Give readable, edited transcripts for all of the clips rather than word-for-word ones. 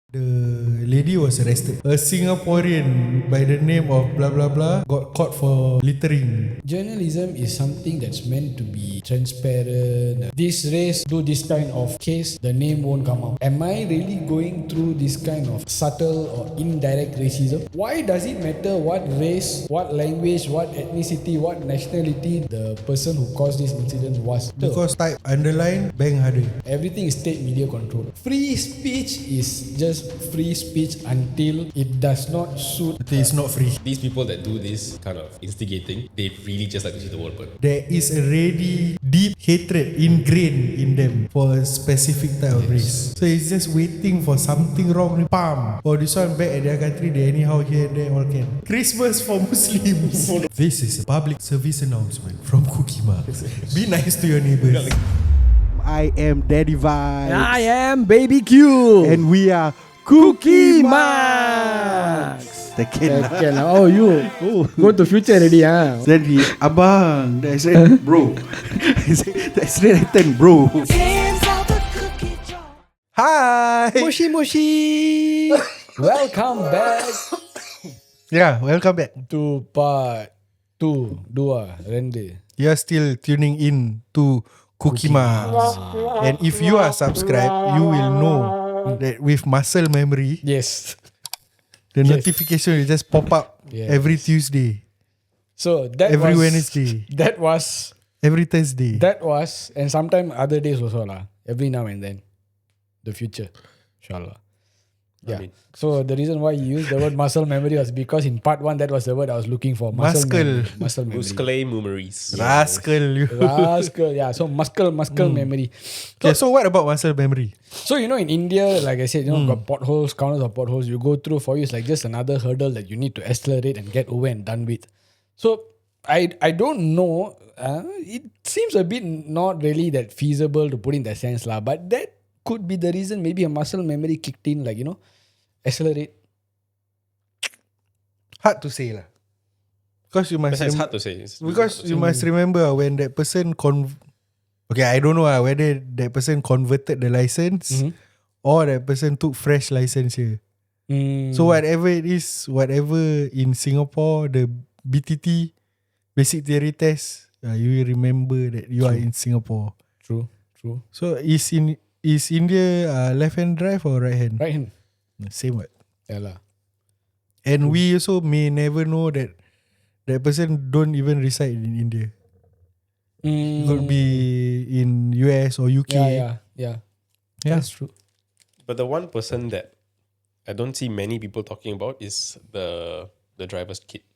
The lady was arrested. A Singaporean by the name of blah blah blah got caught for littering. Journalism is something that's meant to be transparent. This race do this kind of case, the name won't come out. Am I really going through this kind of subtle or indirect racism? Why does it matter what race, what language, what ethnicity, what nationality the person who caused this incident was? Because type underline bang harder. Everything is state media control. Free speech is just free speech until it does not suit. It's not free. These people that do this kind of instigating, they really just like to see the world burn. There is already deep hatred ingrained in them for a specific type of race. So it's just waiting for something wrong. Pam. Or this one back at their country, they anyhow here and there all can. Christmas for Muslims. This is a public service announcement from Kukima. Be nice to your neighbors. I am Daddy Vibes. I am Baby Q. And we are Cookie Max. Second. Oh, you go to future already, huh? Then he, abang. Then I said, bro. I said, that's written, bro. Hi. Moshi Moshi. Welcome back Yeah, welcome back. to part 2, 2, You're still tuning in to Kukima. And if you are subscribed, you will know that with muscle memory, Yes. the notification will just pop up Yes. every Tuesday, So that every was Wednesday, That was every Thursday. and sometime other days also lah. Every now and then, the future, inshallah. Yeah. So the reason why you used the word muscle memory was because in part 1 that was the word I was looking for. Muscle memory. Muscle memory. Muscle memories. Rascal, you. Rascal. Yeah. So muscle memory. Okay, so what about muscle memory? So in India, like I said, got potholes, counters of potholes. You go through, for you, it's like just another hurdle that you need to accelerate and get over and done with. So I don't know. It seems a bit not really that feasible to put in that sense lah. But that could be the reason. Maybe a muscle memory kicked in, like accelerate. Hard to say lah. Because you must. It's hard to say. Because you must remember when that person okay, I don't know whether that person converted the license or that person took fresh license here. So whatever it is, whatever in Singapore, the BTT, basic theory test, you will remember that you are in Singapore. True. So is India left hand drive or right hand? Right hand. Same what? Yeah lah. And we also may never know that that person don't even reside in India. Could be in US or UK. Yeah. That's true. But the one person that I don't see many people talking about is the driver's kid.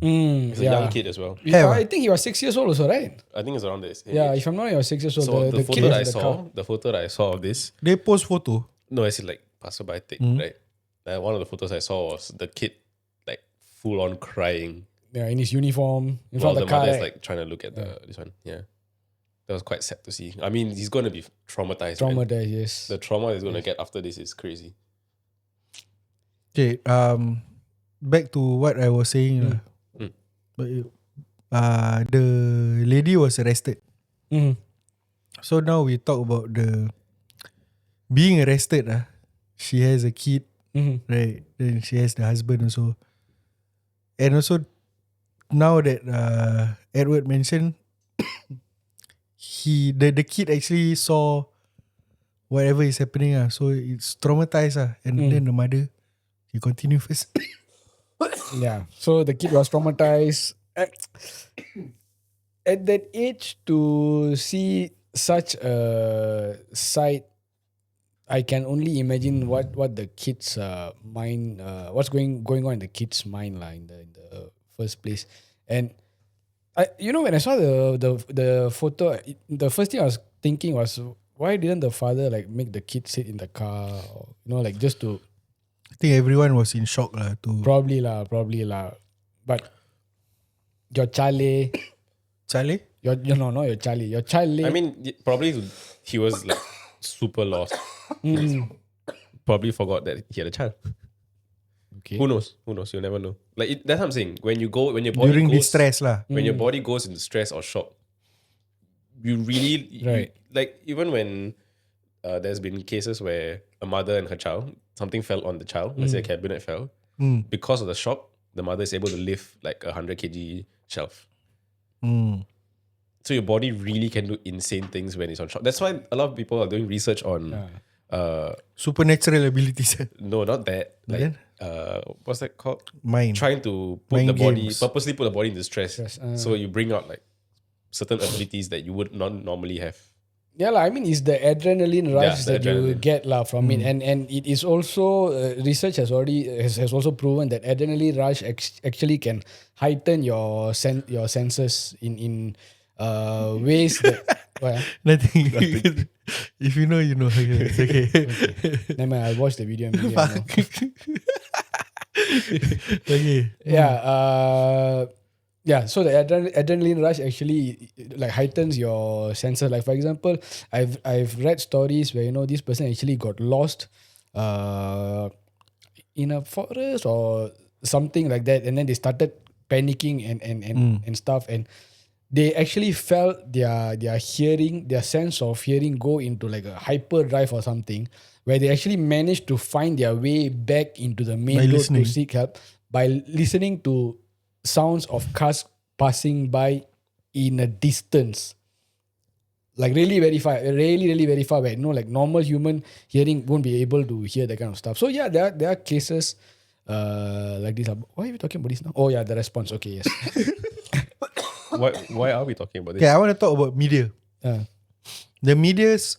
He's a young kid as well. I think he was 6 years old also, right? I think it's around this. Yeah, if I'm not wrong, he was 6 years old. So the kid photo was that I in the car. saw, the photo that I saw of this, They post photo. no, it's like passerby take, right? One of the photos I saw was the kid like full on crying. Yeah, in his uniform, in While front the of the car. mother is right? like trying to look at this one. Yeah. That was quite sad to see. I mean, he's going to be traumatized. Man. Traumatized, yes. The trauma he's going to get after this is crazy. Okay, back to what I was saying. The lady was arrested. So now we talk about the being arrested. She has a kid, right? Then she has the husband also. And also, now that Edward mentioned, the kid actually saw whatever is happening. So it's traumatized. And then the mother, you continue first. Yeah. So the kid was traumatized. At that age, to see such a sight, I can only imagine what the kid's mind, what's going on in the kid's mind in the first place. And when I saw the photo, the first thing I was thinking was, why didn't the father make the kid sit in the car, or, just to. I think everyone was in shock Probably lah. But your Charlie. Charlie? Not your Charlie. Your Charlie. I mean, probably he was like super lost. Probably forgot that he had a child. Okay. Who knows? You'll never know. That's what I'm saying. When your body During goes, distress when your body goes into stress or shock, you really Right. even when there's been cases where a mother and her child, something fell on the child, let's say a cabinet fell, because of the shock, the mother is able to lift like a 100 kg shelf. So your body really can do insane things when it's on shock. That's why a lot of people are doing research on Supernatural abilities. no, not that. Like what's that called? Mind. Trying to put Mind the body games. purposely put the body into stress. So you bring out like certain abilities that you would not normally have. Yeah, I mean, it's the adrenaline rush the that you adrenaline. get from it, and it is also research has also proven that adrenaline rush actually can heighten your senses in ways that. Well, Nothing. If you know, you know. It's okay. never mind, I'll watch the video. And maybe I'll know. Okay. Yeah, so the adrenaline rush actually like heightens your senses. Like for example, I've read stories where this person actually got lost in a forest or something like that, and then they started panicking and stuff, and they actually felt their sense of hearing go into like a hyperdrive or something, where they actually managed to find their way back into the main By road listening. to seek help by listening to sounds of cars passing by in a distance, like really very far, really very far, where like normal human hearing won't be able to hear that kind of stuff. So yeah, there are cases like this. Why are we talking about this now? Oh yeah, the response. Okay, yes. Why are we talking about this? Okay, I want to talk about media. The media's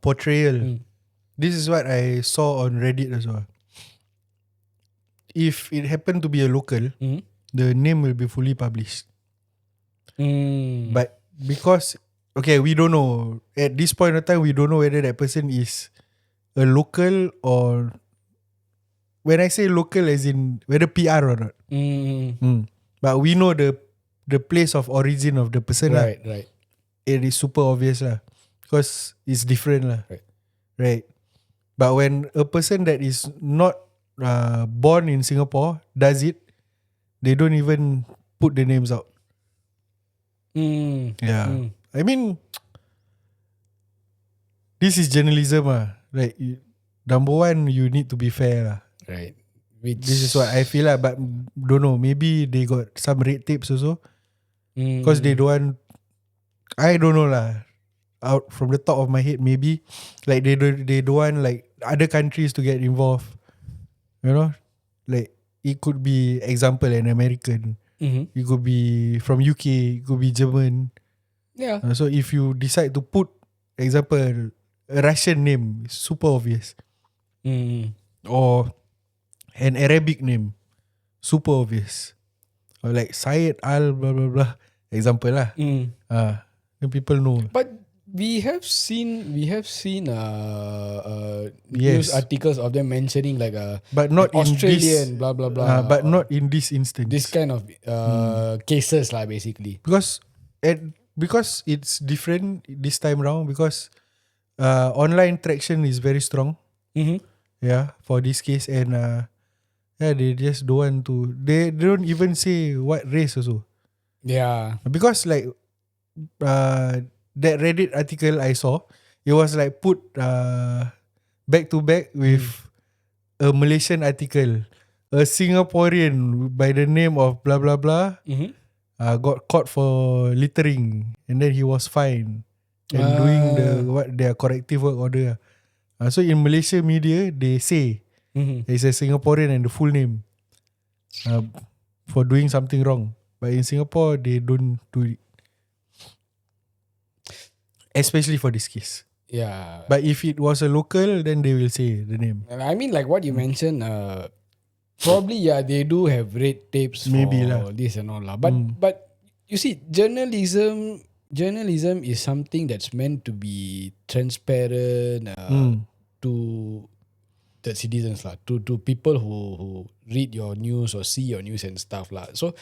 portrayal. This is what I saw on Reddit as well. If it happened to be a local, the name will be fully published. But because, okay, we don't know. At this point of time, we don't know whether that person is a local or... When I say local, as in whether PR or not. But we know the place of origin of the person. Right. It is super obvious lah, because it's different lah. Right. But when a person that is not born in Singapore does it, they don't even put the names out. Yeah. I mean, this is journalism Like, number one, you need to be fair lah. Right. This is what I feel lah. But don't know, maybe they got some red tapes also, because they don't want... I don't know lah. Out from the top of my head, maybe like they don't want like other countries to get involved. You know, like it could be example an American, it could be from UK, it could be German. Yeah. So if you decide to put example a Russian name, it's super obvious, or an Arabic name, super obvious, or like Syed Al blah blah blah. Example lah. Then people know. But we have seen Yes. news articles of them mentioning like But not like in Australian this, blah blah blah. but not in this instance. this kind of cases lah, basically. because it's different this time round, because online traction is very strong. Yeah, for this case, and they just don't want to. They don't even say what race also, Yeah. because like that Reddit article I saw, it was like put back to back with a Malaysian article. A Singaporean by the name of blah blah blah got caught for littering, and then he was fined and doing their corrective work order. So in Malaysia media, they say it's a Singaporean and the full name for doing something wrong. But in Singapore, they don't do it. Especially for this case. Yeah. But if it was a local, then they will say the name. And I mean, like what you mentioned, probably they do have red tapes Maybe for lah. this and all lah. But you see, journalism is something that's meant to be transparent to the citizens lah, to people who read your news or see your news and stuff lah. So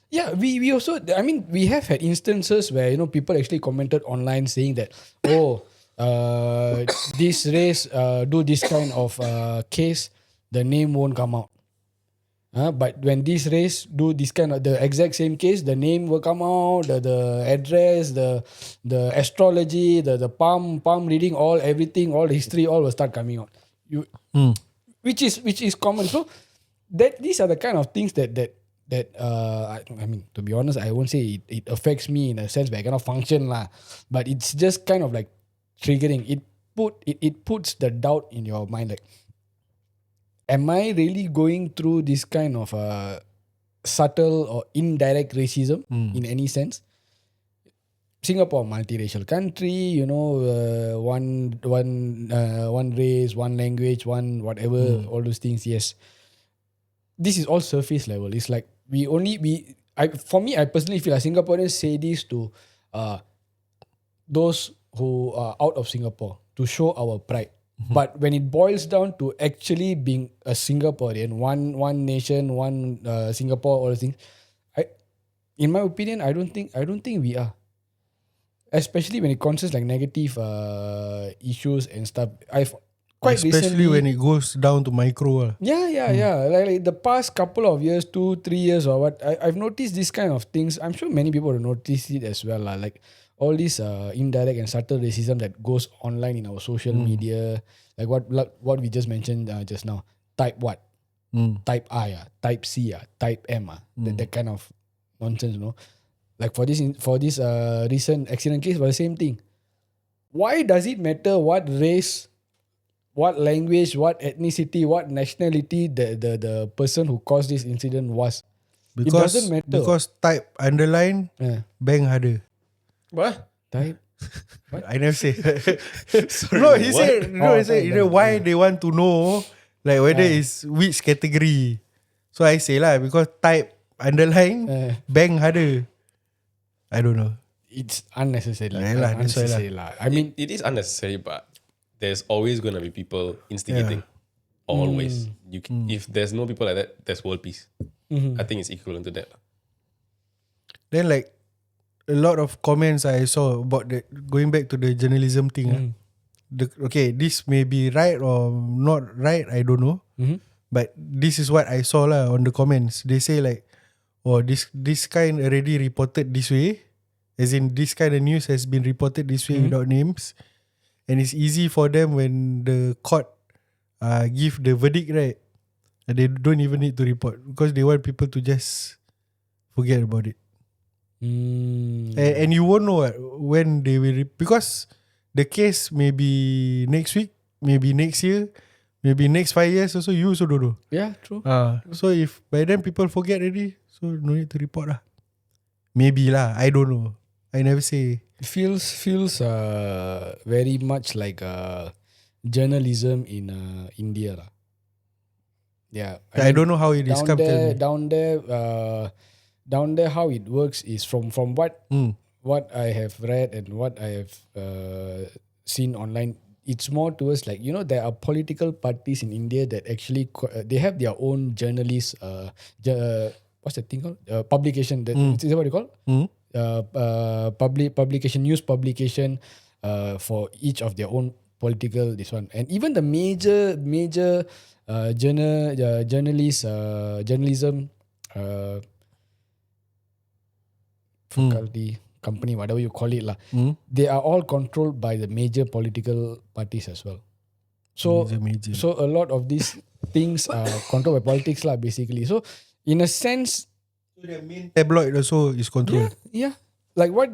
yeah, we also, I mean, we have had instances where people actually commented online saying that this race do this kind of case, the name won't come out. But when this race do this kind of the exact same case, the name will come out, the address, the astrology, the palm reading, everything, all the history, all will start coming out. which is common. So that these are the kind of things that I mean, to be honest, I won't say it affects me in a sense where I cannot function lah, but it's just kind of like triggering. It puts the doubt in your mind, like, am I really going through this kind of subtle or indirect racism in any sense? Singapore, multiracial country, one race, one language, one whatever, all those things. Yes, this is all surface level. It's like for me, I personally feel like Singaporeans say this to those who are out of Singapore to show our pride. But when it boils down to actually being a Singaporean, one nation, one Singapore, all those things, in my opinion, I don't think we are. Especially when it concerns like negative issues and stuff. I've quite especially recently, when it goes down to micro. yeah. Like the past couple of years, 2-3 years or what, I've noticed this kind of things. I'm sure many people will notice it as well. Like all this indirect and subtle racism that goes online in our social media, like what we just mentioned just now. Type what? Type I, type C, type M, that kind of nonsense, Like for this recent accident case, was the same thing. Why does it matter what race, what language, what ethnicity, what nationality the person who caused this incident was? It doesn't matter. Because type underline bank harder. What? Type. I never say. Sorry, No, he what? said, why they want to know like whether it's which category. So I say lah, because type underline bank harder. I don't know. It's unnecessary. That's why lah. I mean, it is unnecessary, but there's always going to be people instigating. Always. If there's no people like that, there's world peace. I think it's equivalent to that. Then like a lot of comments I saw about going back to the journalism thing. Okay, this may be right or not right, I don't know. But this is what I saw lah on the comments. They say like, oh, this kind already reported this way. As in, this kind of news has been reported this way without names. And it's easy for them when the court give the verdict, right? And they don't even need to report because they want people to just forget about it. And you won't know when they will because the case may be next week, maybe next year, maybe next 5 years also, you also don't know. yeah, true. So if by then people forget already, so no need to report lah. Maybe lah, I don't know. I never say. Feels very much like journalism in India lah. Yeah, I don't know how it is. down there how it works is from what I have read and what I have seen online. It's more towards like, there are political parties in India that actually they have their own journalists. What's that thing called? Publication. Is that what you call? Publication, news publication for each of their own political this one. And even the major journalism faculty, company, whatever you call it lah, they are all controlled by the major political parties as well. So so a lot of these things are controlled by politics lah, basically. So in a sense, the main tabloid also is controlled. yeah. Like what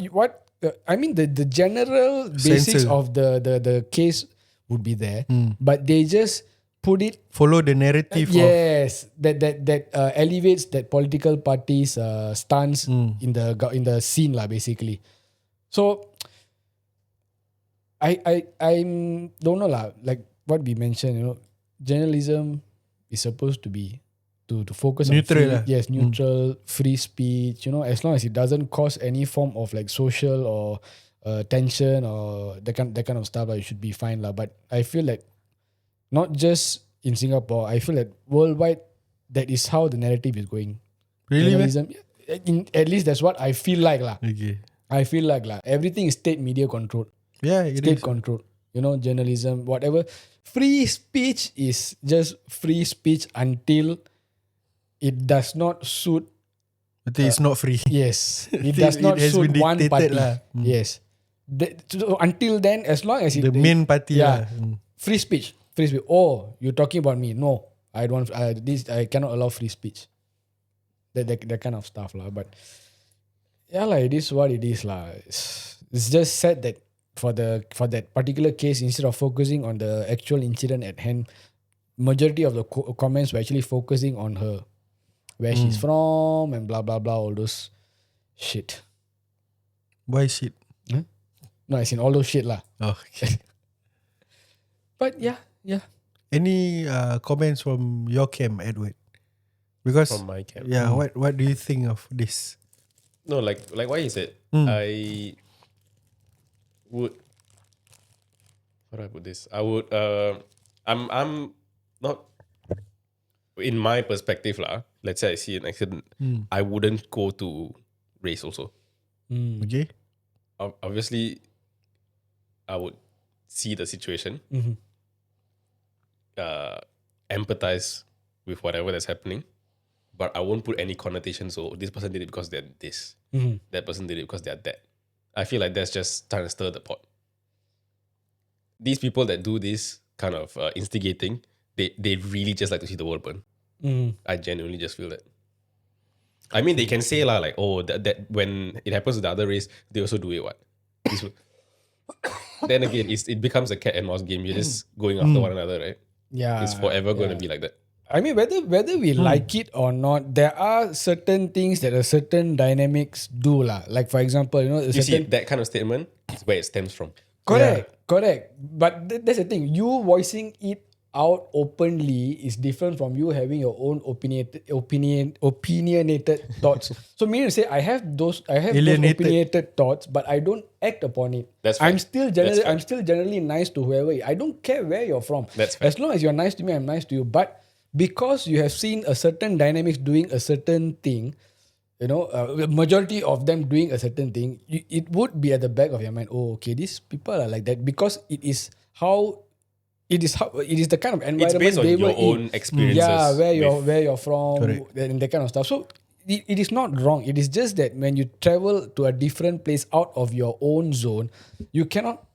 I mean, the general basics Censor. of the case would be there, but they just put it. Follow the narrative. Yes, that elevates that political party's stance in the scene lah, basically. So I don't know lah. Like what we mentioned, journalism is supposed to be to focus Neutral on neutral, free speech. As long as it doesn't cause any form of like social or tension or that kind of stuff, it should be fine lah. But I feel like not just in Singapore, I feel like worldwide, that is how the narrative is going. Really? Journalism, at least that's what I feel like lah. Okay. I feel like everything is state media controlled. Yeah, it State is. controlled. Journalism, whatever. Free speech is just free speech until it does not suit. But it's not free. Yes, it Until does not it has suit been one dictated party. lah. Yes. So until then, as long as The main party yeah, lah. free speech. free speech. Oh, you're talking about me. No, I don't. I cannot allow free speech. That kind of stuff lah. But yeah, it is what it is lah. It's just sad that for that particular case, instead of focusing on the actual incident at hand, majority of the comments were actually focusing on her, where she's from and blah blah blah, all those shit. Why shit? No, I seen all those shit lah. Oh, okay. But yeah. Any comments from your camp, Edward? Because From my camp. yeah, what do you think of this? No, like what you said. I would. How do I put this? I would. I'm not. In my perspective, lah. Let's say I see an accident, I wouldn't go to race also. Okay. Obviously, I would see the situation, empathize with whatever that's happening, but I won't put any connotation. So this person did it because they're this. That person did it because they're that. I feel like that's just trying to stir the pot. These people that do this kind of instigating, they really just like to see the world burn. I genuinely just feel that. I mean, they can say lah, like, oh, that when it happens to the other race, they also do it. What? Then again, it becomes a cat and mouse game. You're just going after one another, right? Yeah. It's forever going to be like that. I mean, whether we like it or not, there are certain things that a certain dynamics do lah. Like for example, You see, that kind of statement is where it stems from. correct. But that's the thing. You voicing it out openly is different from you having your own opinionated thoughts. So meaning to say, I have those Alienated. opinionated thoughts, but I don't act upon it. That's I'm fine. still generally nice to whoever. I don't care where you're from. That's fine. As long as you're nice to me, I'm nice to you. But because you have seen a certain dynamics doing a certain thing, the majority of them doing a certain thing, it would be at the back of your mind. Oh, okay, these people are like that because it is the kind of environment It's based on they your were own in. experiences. Yeah, where you're from, Correct. and that kind of stuff. So it is not wrong. It is just that when you travel to a different place out of your own zone, you cannot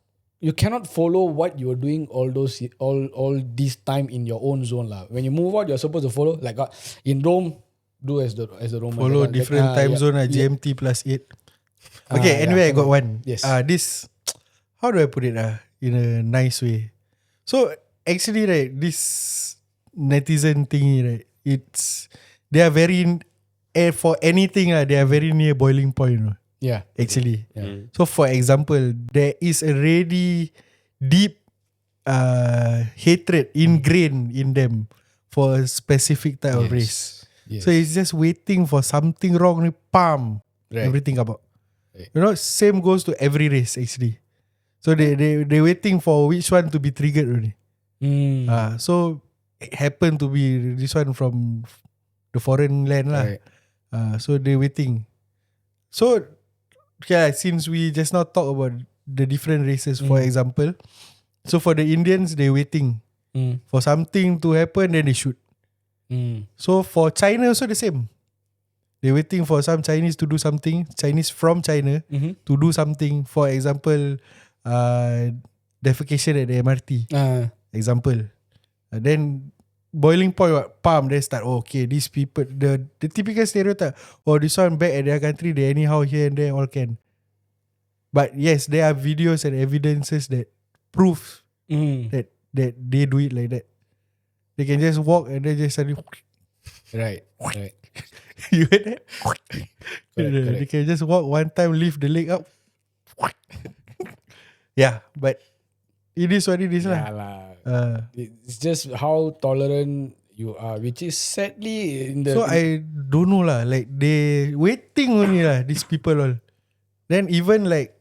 follow what you were doing all this time in your own zone lah. When you move out, you're supposed to follow like in Rome. Do as the Romans. Follow different time zone, GMT plus 8. Okay, anyway, I got one. Yes. This, how do I put it in a nice way? So actually, right, this netizen thingy, right, they are very, for anything, they are very near boiling point. Yeah. Actually. Yeah. So for example, there is a really deep hatred ingrained in them for a specific type of race. Yes. So it's just waiting for something wrong, pam, Right. everything come out. Right. Same goes to every race actually. So they waiting for which one to be triggered already. So it happened to be this one from the foreign land lah. Right. So they waiting. So since we just now talk about the different races, for example, so for the Indians they waiting for something to happen, then they shoot. So for China also the same. They waiting for some Chinese to do something, Chinese from China to do something. For example, defecation at the MRT. Example. Then boiling point, palm, they start, okay, these people, the typical stereotype, this one back at their country, they anyhow here and there all can. But yes, there are videos and evidences that prove that they do it like that. They can just walk and then just suddenly Right. you heard that? Correct. They can just walk one time, lift the leg up. Yeah, but it is what it is Yeah lah. lah. It's just how tolerant you are, which is sadly in the. So I don't know lah. Like they waiting only lah. These people all. Then even like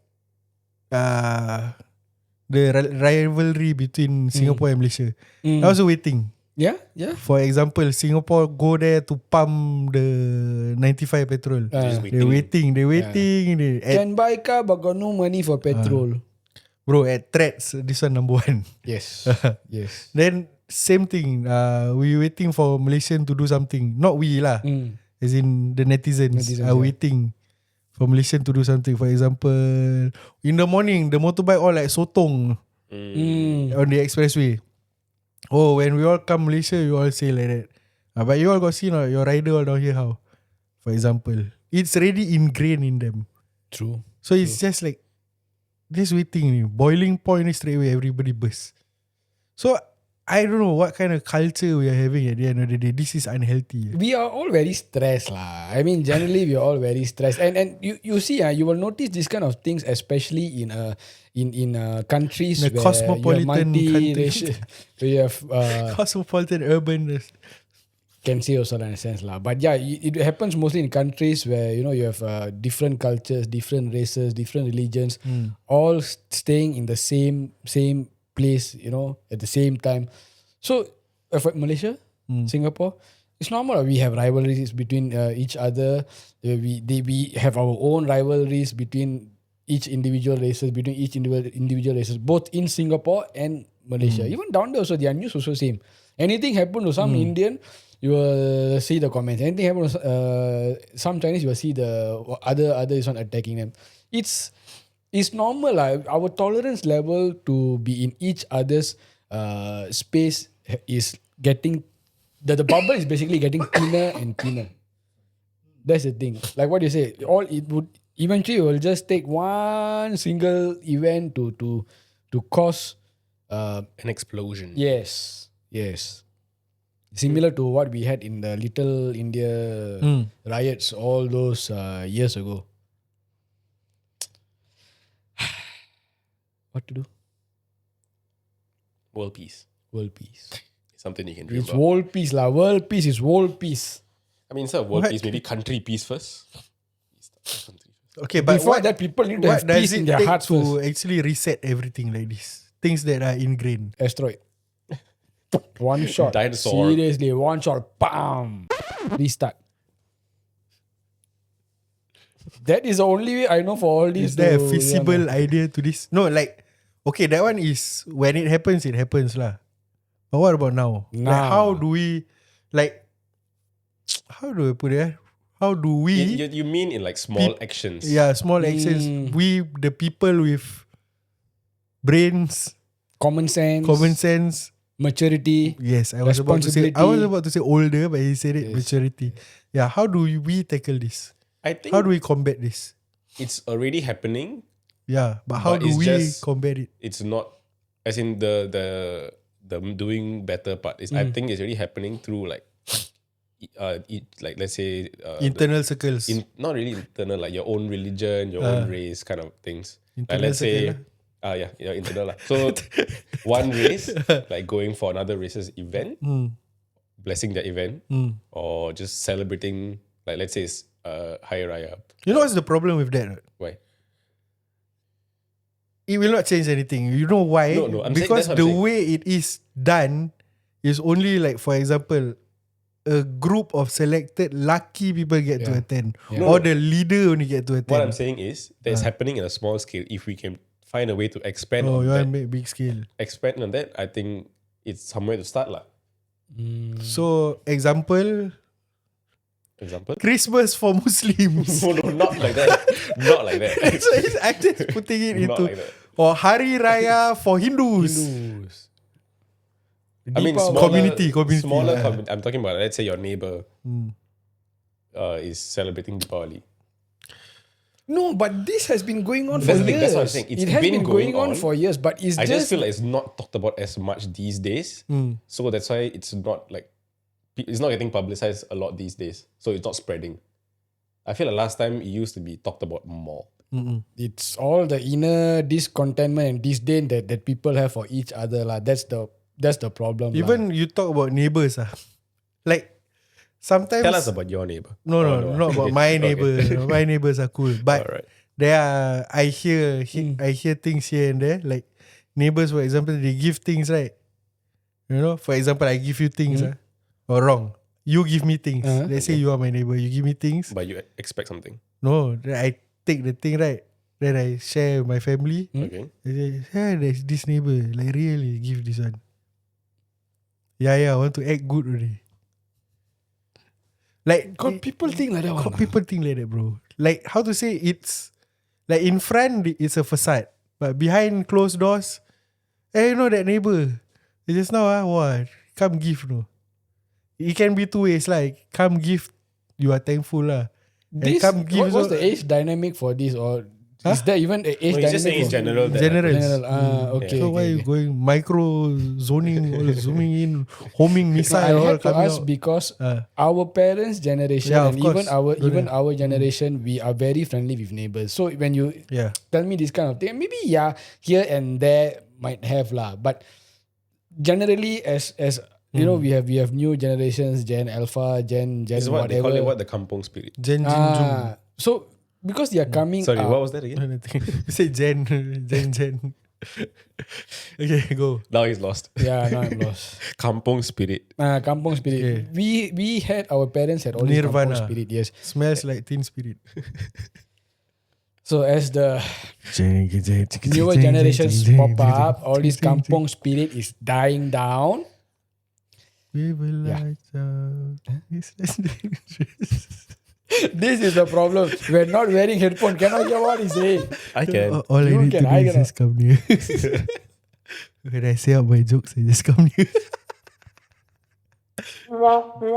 the rivalry between Singapore and Malaysia. I also waiting. Yeah. For example, Singapore go there to pump the 95 petrol. Just They waiting. Can buy car but got no money for petrol. Bro, at threats, this one number one. Yes. Yes. Then same thing. We waiting for Malaysian to do something. Not we lah. As in the netizens are waiting for Malaysian to do something. For example, in the morning, the motorbike all like sotong on the expressway. Oh, when we all come Malaysia, you all say like that. But you all got seen your rider all down here how? For example. It's already ingrained in them. True. So it's just like this waiting. Boiling point is straight away everybody burst. So I don't know what kind of culture we are having at the end of the day. This is unhealthy. We are all very stressed lah. I mean, generally we are all very stressed, and you see, you will notice these kind of things, especially in countries In a where cosmopolitan you have country. where you have Cosmopolitan urban. can say also in a sense lah. But yeah, it happens mostly in countries where you have different cultures, different races, different religions, all staying in the same place, at the same time. So, for Malaysia, Singapore, it's normal. We have rivalries between each other. We have our own rivalries between each individual races, both in Singapore and Malaysia. Even down there also, their news also same. Anything happen to some Indian, you will see the comments. Anything happen to some Chinese, you will see the other is one attacking them. It's normal lah. Our tolerance level to be in each other's space is getting the bubble is basically getting thinner and thinner. That's the thing. Like what you say, it would eventually will just take one single event to cause An explosion. yes. Similar to what we had in the Little India riots all those years ago. What to do? World peace. World peace. Something you can dream It's about. world peace lah. World peace is world peace. I mean, instead of world What? peace, maybe country peace first. Okay, but Before what, that, people need to what have does peace it in their take hearts to first. actually reset everything like this? Things that are ingrained. Asteroid. One shot. Dinosaur. Seriously, one shot. Bam. Restart. That is the only way I know for all these. Is there a to- feasible idea to this? No, like, okay, that one is when it happens lah. But what about now? Like, Now. how do we, like, how do I put it? How do we, You mean in like small actions? yeah, small actions, we, the people with brains, Common sense. common sense, Maturity. yes, I was about to say older, but he said it, Yes. maturity. Yeah, how do we tackle this? I think How do we combat this? it's already happening. Yeah, but how But do it's we just- combat it? It's not as in the doing better part. I think it's already happening through like like let's say Internal circles. not really internal, like your own religion, your own race kind of things. Like Internal let's say circle yeah, internal lah. So one race like going for another race's event, blessing that event, or just celebrating, like let's say it's Hari Raya. You know what's the problem with that? Right? Why? It will not change anything. You know why? No, I'm saying- because that's what the I'm saying. way it is done is only like, for example, a group of selected lucky people get to Yeah. attend, Yeah. or the leader only get to What I'm attend. saying is that it's happening in a small scale. If we can find a way to expand Oh, on you that, want to make big scale. I think it's somewhere to start lah. So, example, Example? Christmas for Muslims. No, not like that. Not like that. So I'm just putting it Not into, like that. or Hari Raya for Hindus. I mean, Deepavali. Community, Smaller. yeah. I'm talking about, let's say your neighbor is celebrating Deepavali. No, but this has been going on for That's the thing, years. that's what I'm saying. It's It has been been going going on on. for years, but it's I just, just feel like it's not talked about as much these days. So that's why it's not like, it's not getting publicized a lot these days. So it's not spreading. I feel like last time it used to be talked about more. it's all the inner discontentment and disdain that people have for each other lah. That's the problem. Even you talk about neighbors, like sometimes. Tell us about your neighbor. No, not about my Okay. neighbor. My neighbors are cool, but Alright. there are, I hear things here and there. Like neighbors, for example, they give things, right? You know, for example, I give you things, or wrong. You give me things. Let's say you are my neighbor. You give me things. But you expect something. No, then I take the thing, right? Then I share with my family. Okay. I say, yeah, there's this neighbor. Like really give this one. Yeah, I want to act good already. Like got people think like that one. got people think like that, bro. Like how to say, it's like in front it's a facade, but behind closed doors, you know that neighbor. Just now, what? Come give, no. It can be two ways, like come give, you are thankful, lah. And This come give, what's so, the age dynamic for this, or is there even an age No, he's just saying dynamic? in general. That General. General. Okay. So why okay, you okay. going micro zoning, all zooming in, homing No, missile, I all had to coming ask out? because our parents' generation Yeah, of and even course. Don't have. our generation, we are very friendly with neighbors. So when you Yeah. tell me this kind of thing, maybe here and there might have lah, but generally as you know, we have new generations, Gen Alpha, Gen is what they whatever. call it. What the kampong spirit. Jen Jin Jung. So because they are coming Sorry, up, what was that again? You say Jen. Okay, go. Now he's lost. yeah, now I'm lost. Kampong spirit. Kampong spirit. Okay. We had our parents had all this Nirvana. kampong spirit. Yes. Smells like Teen Spirit. So as the newer generations pop up, all this kampong spirit is dying down. We will Yeah. light up. It's less dangerous. This is the problem. We're not wearing headphone. Cannot hear what he's saying. I can. All I You need to can, do I is cannot. just come near. When I say out my jokes, I just come near.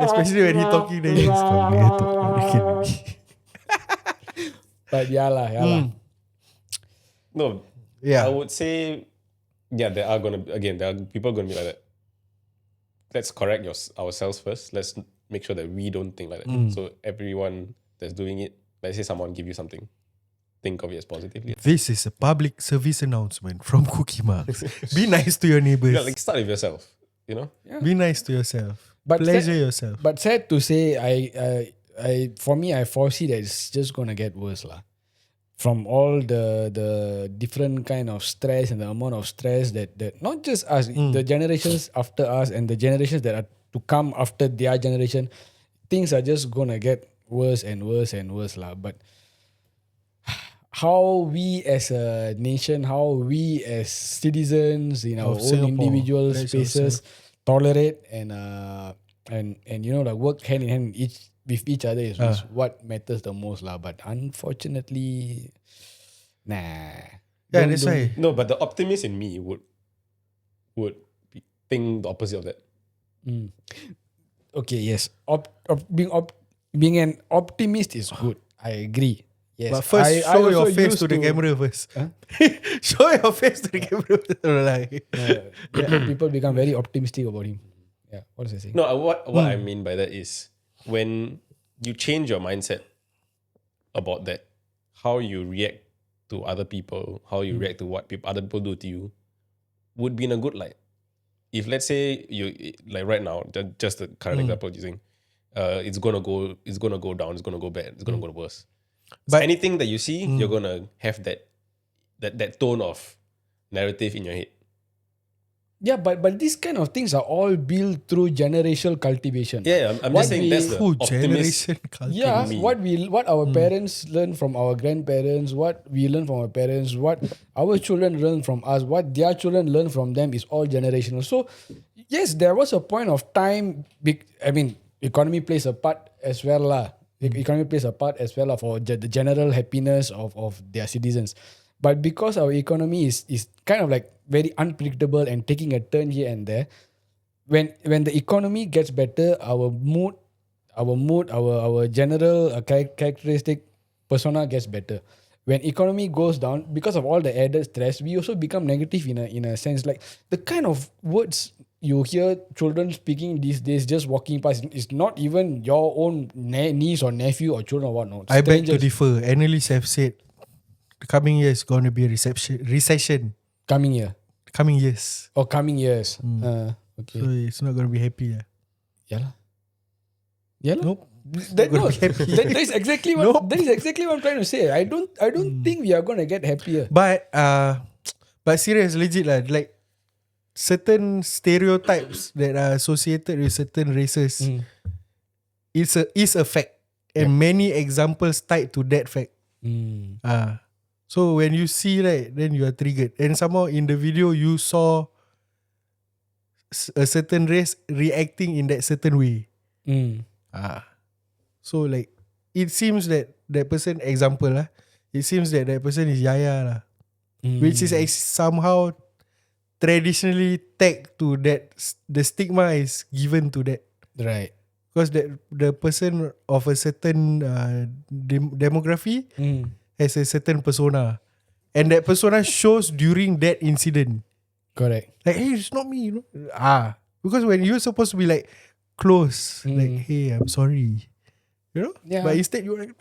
Especially when he talking, then he just come near. Talk. But yeah lah. No, Yeah. I would say, yeah, there are people gonna be like that. Let's correct ourselves first. Let's make sure that we don't think like that. So everyone that's doing it, let's say someone give you something, think of it as positively. This is a public service announcement from Cookie Marks. Be nice to your neighbors. Yeah, like start with yourself. You know, Be nice to yourself. But Pleasure yourself. But sad to say, for me, I foresee that it's just gonna get worse lah. From all the different kind of stress and the amount of stress that not just us, the generations after us and the generations that are to come after their generation, things are just gonna get worse and worse and worse lah. But how we as a nation, how we as citizens in our Of own Singapore, individual that's spaces tolerate and you know, like work hand in hand with each other is what matters the most lah. But unfortunately, nah. Yeah, that's why. no, but the optimist in me would think the opposite of that. Okay, yes. Being an optimist is good. I agree. Yes. But first, I show your also face used to the camera first. Show your face to the camera first. Like, people become very optimistic about him. Yeah. What is I saying? No, what I mean by that is when you change your mindset about that, how you react to other people, how you react to what other people do to you, would be in a good light. If let's say you like right now, just the current example using, it's gonna go down, it's gonna go bad, it's gonna go worse. So But- anything that you see, you're gonna have that tone of narrative in your head. Yeah, but these kind of things are all built through generational cultivation. Yeah, I'm What just saying we- that's the Who optimist. generation culture? Yeah, me. what our parents learn from our grandparents, what we learn from our parents, what our children learn from us, what their children learn from them is all generational. So yes, there was a point of time. Economy plays a part as well lah. Economy plays a part as well for the general happiness of their citizens. But because our economy is kind of like very unpredictable and taking a turn here and there, when the economy gets better, our mood, our general characteristic persona gets better. When economy goes down, because of all the added stress, we also become negative in a sense. Like the kind of words you hear children speaking these days, just walking past, it's not even your own niece or nephew or children or whatnot. I beg to Strangers. differ. Analysts have said the coming year is going to be a recession. Coming year Coming years. or coming years. Okay. So it's not going to be happy. Yeah lah. Nope. That is exactly what Nope. that is exactly what I'm trying to say. I don't think we are gonna get happier. But serious, legit lah. Like certain stereotypes that are associated with certain races, is a fact, and many examples tied to that fact. So when you see right, then you are triggered. And somehow in the video you saw a certain race reacting in that certain way. So like it seems that person, example lah, it seems that person is Yaya lah, which is somehow traditionally tagged to that. The stigma is given to that. Right. Because the person of a certain demography has a certain persona. And that persona shows during that incident. Correct. Like, hey, it's not me, you know. Because when you're supposed to be like close, like, hey, I'm sorry. You know? Yeah. But instead you're like,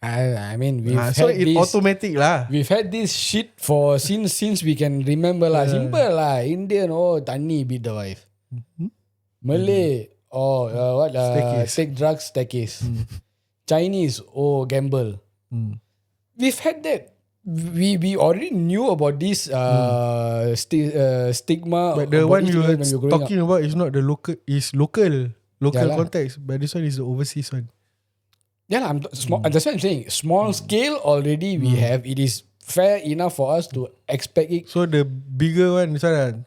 I mean, we've so had it this. automatic lah. We've had this shit for since we can remember lah. Simple lah. Indian, Tani beat the wife. Malay, Staircase. take drugs, staircase. Chinese, gamble. We've had that. We already knew about this stigma. But the one you were when you're growing talking about is not the local, is local Yeah lah. context. But this one is the overseas one. Yeah, small. That's what I'm saying. Small scale already we have. It is fair enough for us to expect it. So the bigger one, this one lah.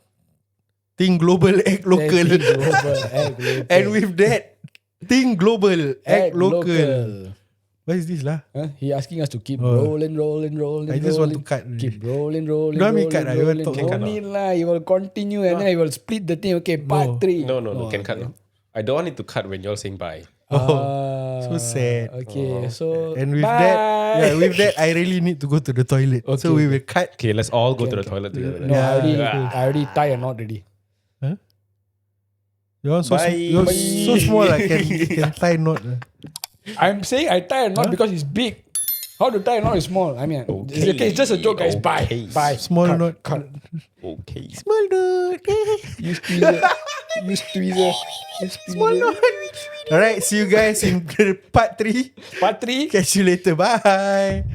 Think global, act local. Think global, act local. And with that, think global, act local. What is this lah? He asking us to keep rolling. I just want to cut. Keep rolling. Don't want me cut lah, you want to talk Don't about need lah. You will continue and then I will split the thing. Okay, part 3. No, can cut. No. I don't want it to cut when you're saying bye. So sad. Okay, so And with bye. that, I really need to go to the toilet. So we will cut. Okay, let's all go to the toilet together. No, I already tie a knot already. You're so small, I can tie knot. I'm saying I tie a knot because it's big. How to tie a knot is small. I mean, it's just a joke, guys. Okay. Bye. Small Cut, knot. Cut. Okay. Small knot. Use tweezer. Use tweezer. Small knot. Alright, see you guys in part 3. Part 3. Catch you later. Bye.